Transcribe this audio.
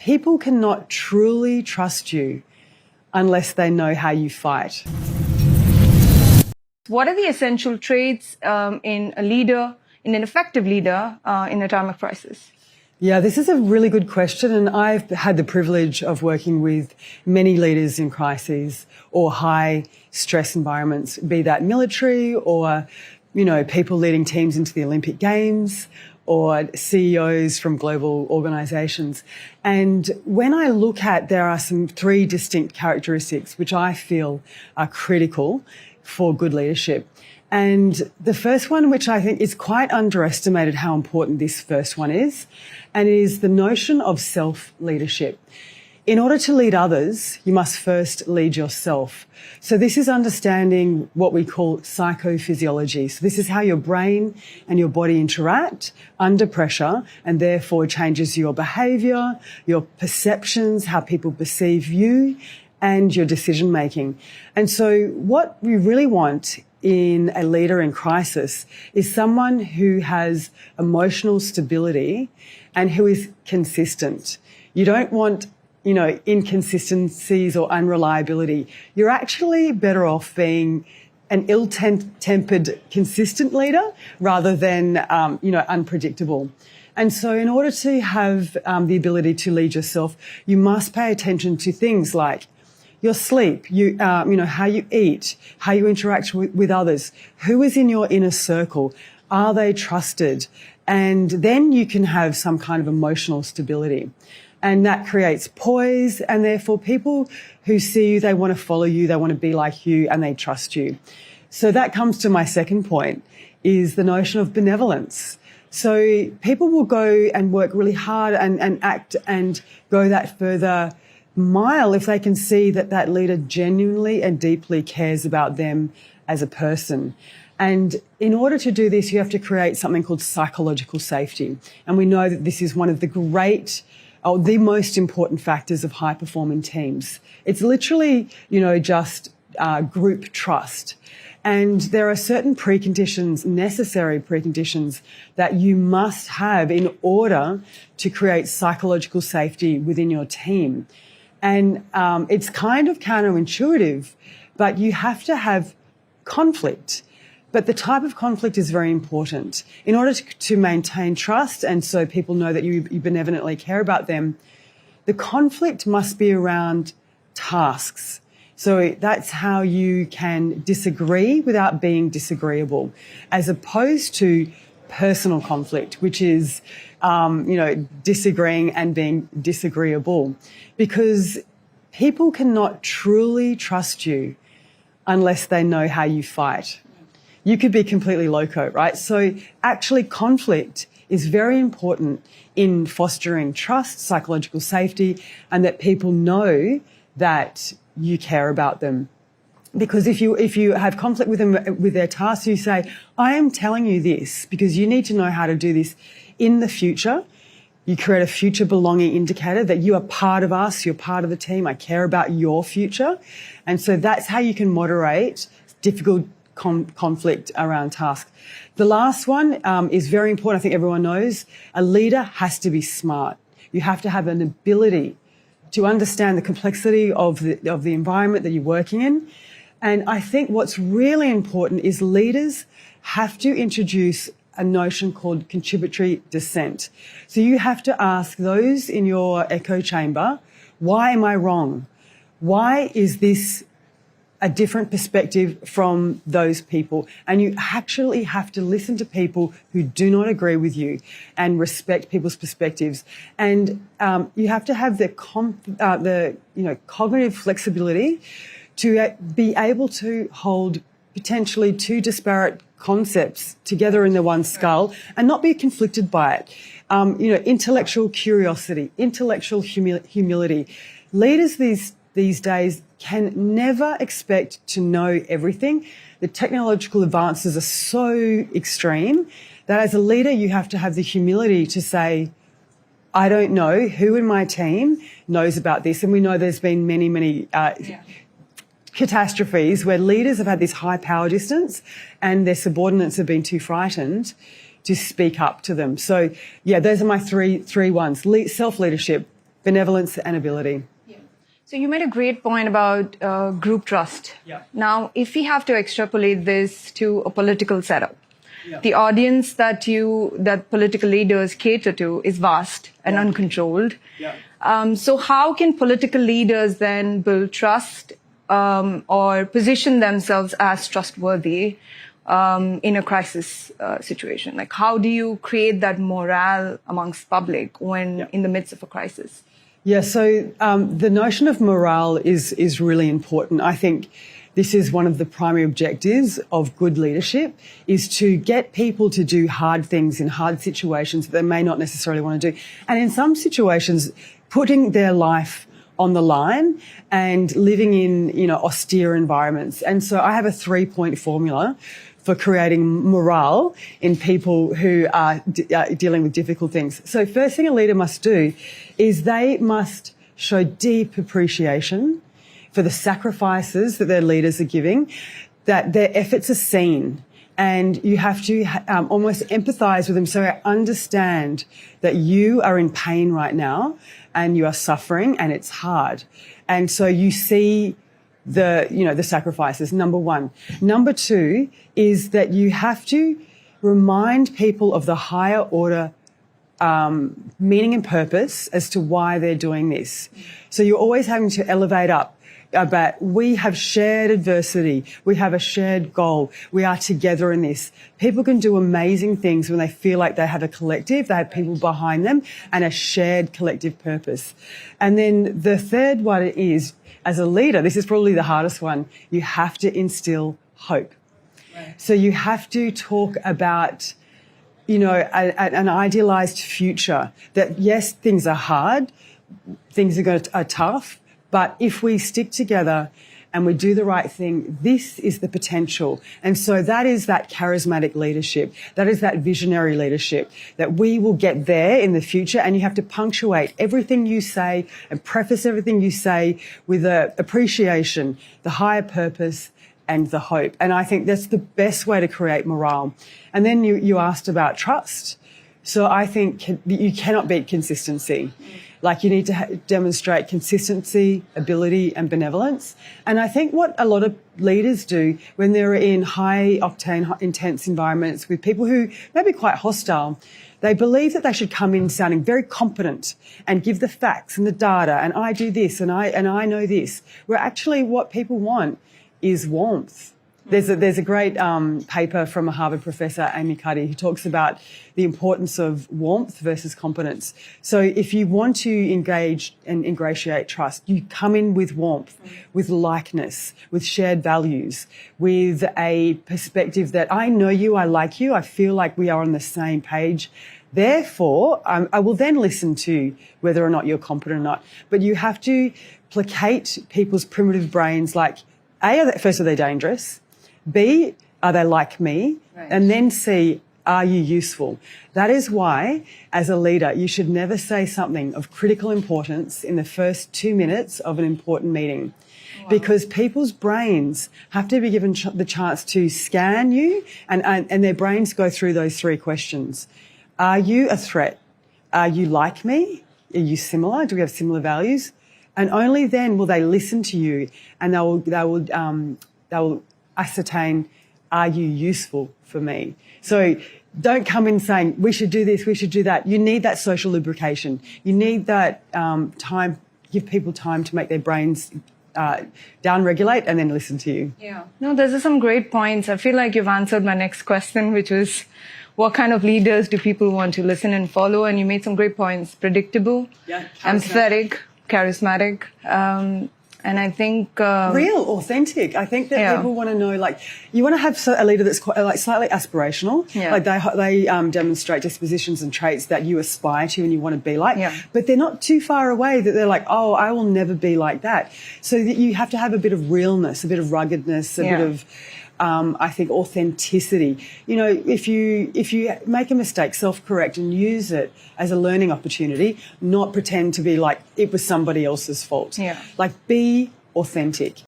People cannot truly trust you unless they know how you fight. What are the essential traits in a leader, in an effective leader, in a time of crisis? Yeah, this is a really good question, and I've had the privilege of working with many leaders in crises or high stress environments, be that military or, people leading teams into the Olympic Games or CEOs from global organisations. And when I look at, there are some three distinct characteristics which I feel are critical for good leadership. And the first one, which I think is quite underestimated how important this first one is, and it is the notion of self-leadership. In order to lead others, you must first lead yourself. So this is understanding what we call psychophysiology. So this is how your brain and your body interact under pressure, and therefore changes your behaviour, your perceptions, how people perceive you, and your decision making. And so what we really want in a leader in crisis is someone who has emotional stability and who is consistent. You don't want inconsistencies or unreliability. You're actually better off being an ill-tempered, consistent leader rather than, unpredictable. And so in order to have the ability to lead yourself, you must pay attention to things like your sleep, how you eat, how you interact with others, who is in your inner circle, are they trusted? And then you can have some kind of emotional stability. And that creates poise, and therefore people who see you, they want to follow you, they want to be like you, and they trust you. So that comes to my second point, is the notion of benevolence. So people will go and work really hard and act and go that further mile if they can see that that leader genuinely and deeply cares about them as a person. And in order to do this, you have to create something called psychological safety. And we know that this is one of the the most important factors of high-performing teams. It's literally, just group trust. And there are certain preconditions, necessary preconditions, that you must have in order to create psychological safety within your team. And it's kind of counterintuitive, but you have to have conflict. But the type of conflict is very important. In order to maintain trust, and so people know that you benevolently care about them, the conflict must be around tasks. So that's how you can disagree without being disagreeable, as opposed to personal conflict, which is, disagreeing and being disagreeable. Because people cannot truly trust you unless they know how you fight. You could be completely loco, right? So actually conflict is very important in fostering trust, psychological safety, and that people know that you care about them. Because if you have conflict with them with their tasks, you say, I am telling you this because you need to know how to do this in the future. You create a future belonging indicator that you are part of us, you're part of the team, I care about your future. And so that's how you can moderate difficult conflict around tasks. The last one is very important. I think everyone knows a leader has to be smart. You have to have an ability to understand the complexity of the environment that you're working in. And I think what's really important is leaders have to introduce a notion called contributory dissent. So you have to ask those in your echo chamber, why am I wrong? Why is this a different perspective from those people? And you actually have to listen to people who do not agree with you and respect people's perspectives. And you have to have the cognitive flexibility to be able to hold potentially two disparate concepts together in the one skull and not be conflicted by it. Intellectual curiosity, intellectual humility. Leaders these days can never expect to know everything. The technological advances are so extreme that as a leader you have to have the humility to say, I don't know who in my team knows about this. And we know there's been many catastrophes where leaders have had this high power distance and their subordinates have been too frightened to speak up to them. So, yeah, those are my three ones. Self-leadership, benevolence and ability. So you made a great point about group trust. Yeah. Now, if we have to extrapolate this to a political setup, the audience that political leaders cater to is vast and uncontrolled. So how can political leaders then build trust or position themselves as trustworthy in a crisis situation? Like, how do you create that morale amongst public when in the midst of a crisis? Yeah, so the notion of morale is really important. I think this is one of the primary objectives of good leadership, is to get people to do hard things in hard situations that they may not necessarily want to do. And in some situations, putting their life on the line and living in, austere environments. And so I have a 3-point formula for creating morale in people who are dealing with difficult things. So first thing a leader must do is they must show deep appreciation for the sacrifices that their leaders are giving, that their efforts are seen. And you have to almost empathise with them, so I understand that you are in pain right now and you are suffering and it's hard. And so you see the sacrifices, number one. Number two is that you have to remind people of the higher order meaning and purpose as to why they're doing this. So you're always having to elevate up about, we have shared adversity, we have a shared goal, we are together in this. People can do amazing things when they feel like they have a collective, they have people behind them and a shared collective purpose. And then the third one is, as a leader, this is probably the hardest one, you have to instill hope. Right. So you have to talk about, an idealized future, that yes, things are hard, things are tough, but if we stick together and we do the right thing, this is the potential. And so that is that charismatic leadership. That is that visionary leadership, that we will get there in the future. And you have to punctuate everything you say and preface everything you say with the appreciation, the higher purpose and the hope. And I think that's the best way to create morale. And then you asked about trust. So I think you cannot beat consistency. Like, you need to demonstrate consistency, ability and benevolence. And I think what a lot of leaders do when they're in high-octane, intense environments with people who may be quite hostile, they believe that they should come in sounding very competent and give the facts and the data, and I do this and I know this, where actually what people want is warmth. There's a great paper from a Harvard professor, Amy Cuddy, who talks about the importance of warmth versus competence. So if you want to engage and ingratiate trust, you come in with warmth, with likeness, with shared values, with a perspective that I know you, I like you, I feel like we are on the same page. Therefore, I will then listen to whether or not you're competent or not. But you have to placate people's primitive brains, like, A, first, are they dangerous? B, are they like me? Right. And then C, are you useful? That is why, as a leader, you should never say something of critical importance in the first 2 minutes of an important meeting. Wow. Because people's brains have to be given the chance to scan you, and their brains go through those 3 questions. Are you a threat? Are you like me? Are you similar? Do we have similar values? And only then will they listen to you, and they will ascertain, are you useful for me? So don't come in saying, we should do this, we should do that. You need that social lubrication. You need that time, give people time to make their brains down-regulate and then listen to you. Yeah. No, those are some great points. I feel like you've answered my next question, which was, what kind of leaders do people want to listen and follow? And you made some great points. Predictable, empathetic, charismatic. And I think real, authentic. I think that people want to know, like, you want to have a leader that's quite, like, slightly aspirational. Yeah. Like they demonstrate dispositions and traits that you aspire to and you want to be like. Yeah. But they're not too far away that they're like, oh, I will never be like that. So that you have to have a bit of realness, a bit of ruggedness, a bit of I think authenticity. If you make a mistake, self-correct and use it as a learning opportunity, not pretend to be like it was somebody else's fault. Yeah. Like, be authentic.